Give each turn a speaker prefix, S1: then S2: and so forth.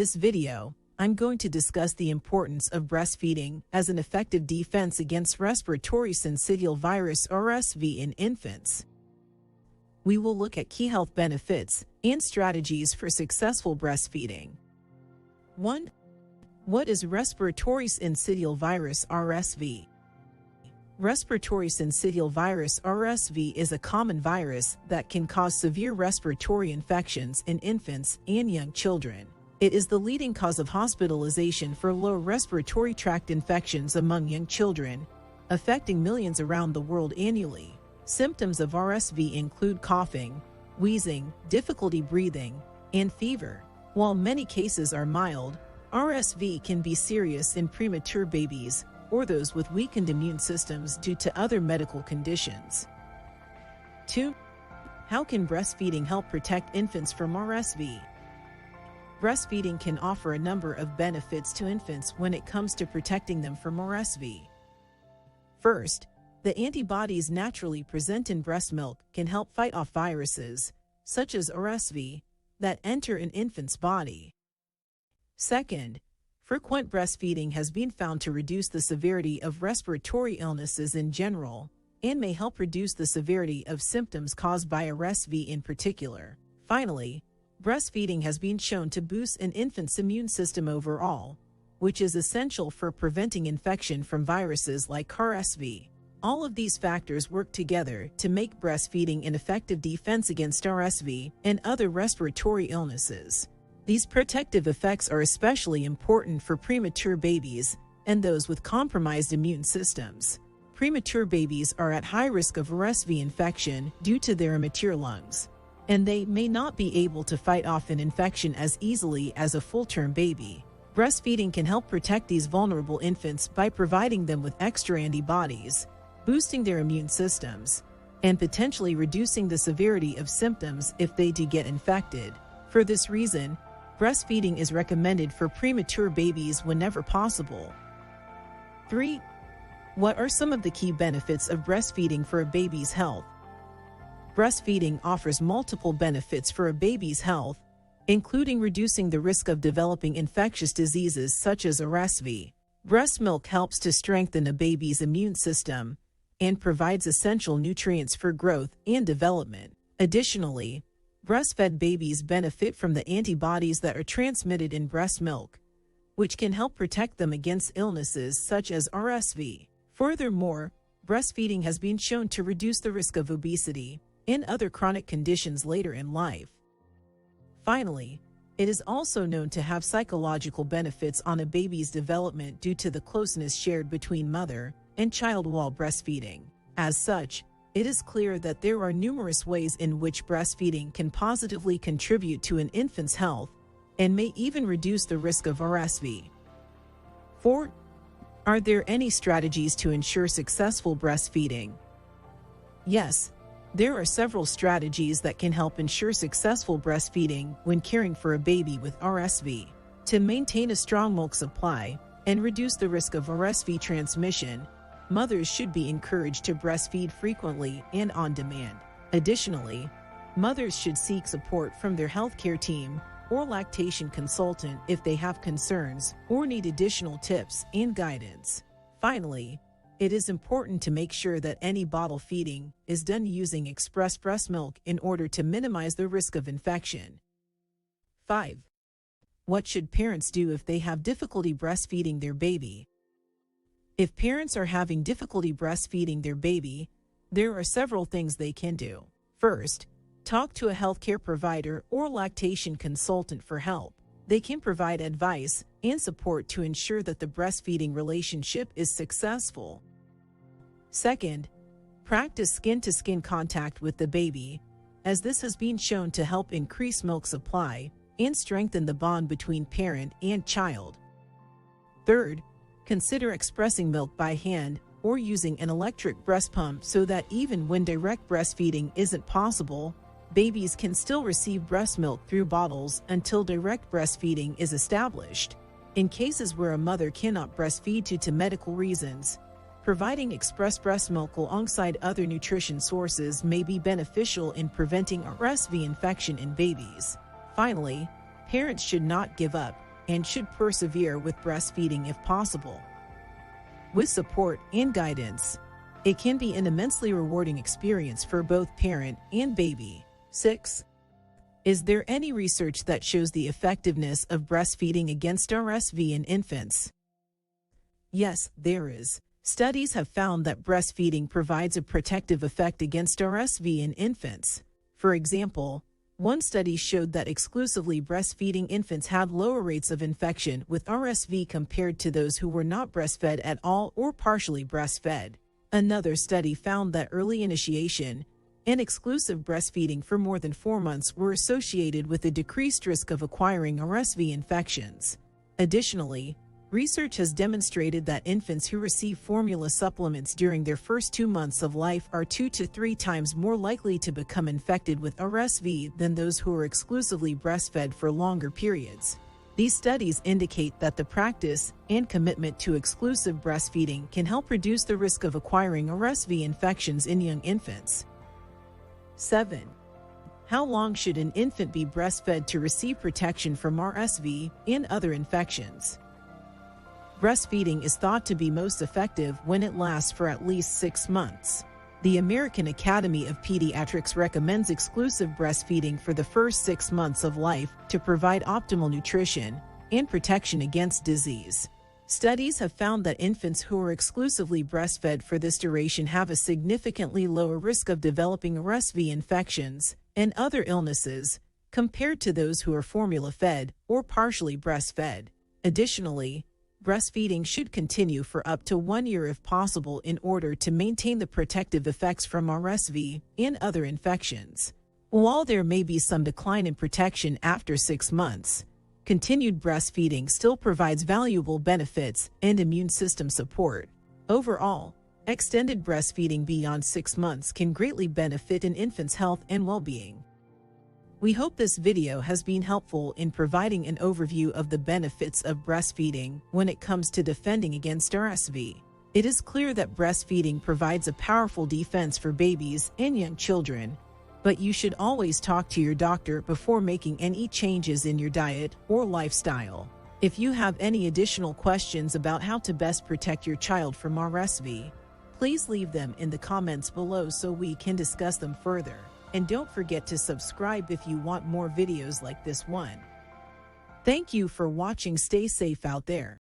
S1: this video, I'm going to discuss the importance of breastfeeding as an effective defense against respiratory syncytial virus (RSV) in infants. We will look at key health benefits and strategies for successful breastfeeding. 1. What is respiratory syncytial virus (RSV)? Respiratory syncytial virus (RSV) is a common virus that can cause severe respiratory infections in infants and young children. It is the leading cause of hospitalization for lower respiratory tract infections among young children, affecting millions around the world annually. Symptoms of RSV include coughing, wheezing, difficulty breathing, and fever. While many cases are mild, RSV can be serious in premature babies or those with weakened immune systems due to other medical conditions. 2. How can breastfeeding help protect infants from RSV? Breastfeeding can offer a number of benefits to infants when it comes to protecting them from RSV. First, the antibodies naturally present in breast milk can help fight off viruses, such as RSV, that enter an infant's body. Second, frequent breastfeeding has been found to reduce the severity of respiratory illnesses in general and may help reduce the severity of symptoms caused by RSV in particular. Finally, breastfeeding has been shown to boost an infant's immune system overall, which is essential for preventing infection from viruses like RSV. All of these factors work together to make breastfeeding an effective defense against RSV and other respiratory illnesses. These protective effects are especially important for premature babies and those with compromised immune systems. Premature babies are at high risk of RSV infection due to their immature lungs, and they may not be able to fight off an infection as easily as a full-term baby. Breastfeeding can help protect these vulnerable infants by providing them with extra antibodies, boosting their immune systems, and potentially reducing the severity of symptoms if they do get infected. For this reason, breastfeeding is recommended for premature babies whenever possible. 3. What are some of the key benefits of breastfeeding for a baby's health? Breastfeeding offers multiple benefits for a baby's health, including reducing the risk of developing infectious diseases such as RSV. Breast milk helps to strengthen a baby's immune system and provides essential nutrients for growth and development. Additionally, breastfed babies benefit from the antibodies that are transmitted in breast milk, which can help protect them against illnesses such as RSV. Furthermore, breastfeeding has been shown to reduce the risk of obesity and other chronic conditions later in life. Finally, it is also known to have psychological benefits on a baby's development due to the closeness shared between mother and child while breastfeeding. As such, it is clear that there are numerous ways in which breastfeeding can positively contribute to an infant's health and may even reduce the risk of RSV. 4. Are there any strategies to ensure successful breastfeeding? Yes, there are several strategies that can help ensure successful breastfeeding when caring for a baby with RSV. To maintain a strong milk supply and reduce the risk of RSV transmission, mothers should be encouraged to breastfeed frequently and on demand. Additionally, mothers should seek support from their healthcare team or lactation consultant if they have concerns or need additional tips and guidance. Finally, it is important to make sure that any bottle feeding is done using express breast milk in order to minimize the risk of infection. 5. What should parents do if they have difficulty breastfeeding their baby? If parents are having difficulty breastfeeding their baby, there are several things they can do. First, talk to a healthcare provider or lactation consultant for help. They can provide advice and support to ensure that the breastfeeding relationship is successful. Second, practice skin-to-skin contact with the baby, as this has been shown to help increase milk supply and strengthen the bond between parent and child. Third, consider expressing milk by hand or using an electric breast pump so that even when direct breastfeeding isn't possible, babies can still receive breast milk through bottles until direct breastfeeding is established. In cases where a mother cannot breastfeed due to medical reasons, providing express breast milk alongside other nutrition sources may be beneficial in preventing RSV infection in babies. Finally, parents should not give up and should persevere with breastfeeding if possible. With support and guidance, it can be an immensely rewarding experience for both parent and baby. 6. Is there any research that shows the effectiveness of breastfeeding against RSV in infants? Yes, there is. Studies have found that breastfeeding provides a protective effect against RSV in infants. For example, one study showed that exclusively breastfeeding infants had lower rates of infection with RSV compared to those who were not breastfed at all or partially breastfed. Another study found that early initiation and exclusive breastfeeding for more than 4 months were associated with a decreased risk of acquiring RSV infections. Additionally, research has demonstrated that infants who receive formula supplements during their first 2 months of life are 2 to 3 times more likely to become infected with RSV than those who are exclusively breastfed for longer periods. These studies indicate that the practice and commitment to exclusive breastfeeding can help reduce the risk of acquiring RSV infections in young infants. 7. How long should an infant be breastfed to receive protection from RSV and other infections? Breastfeeding is thought to be most effective when it lasts for at least 6 months. The American Academy of Pediatrics recommends exclusive breastfeeding for the first 6 months of life to provide optimal nutrition and protection against disease. Studies have found that infants who are exclusively breastfed for this duration have a significantly lower risk of developing RSV infections and other illnesses compared to those who are formula-fed or partially breastfed. Additionally, breastfeeding should continue for up to 1 year if possible in order to maintain the protective effects from RSV and other infections. While there may be some decline in protection after 6 months, continued breastfeeding still provides valuable benefits and immune system support. Overall, extended breastfeeding beyond 6 months can greatly benefit an infant's health and well-being. We hope this video has been helpful in providing an overview of the benefits of breastfeeding when it comes to defending against RSV. It is clear that breastfeeding provides a powerful defense for babies and young children, but you should always talk to your doctor before making any changes in your diet or lifestyle. If you have any additional questions about how to best protect your child from RSV, please leave them in the comments below so we can discuss them further. And don't forget to subscribe if you want more videos like this one. Thank you for watching. Stay safe out there.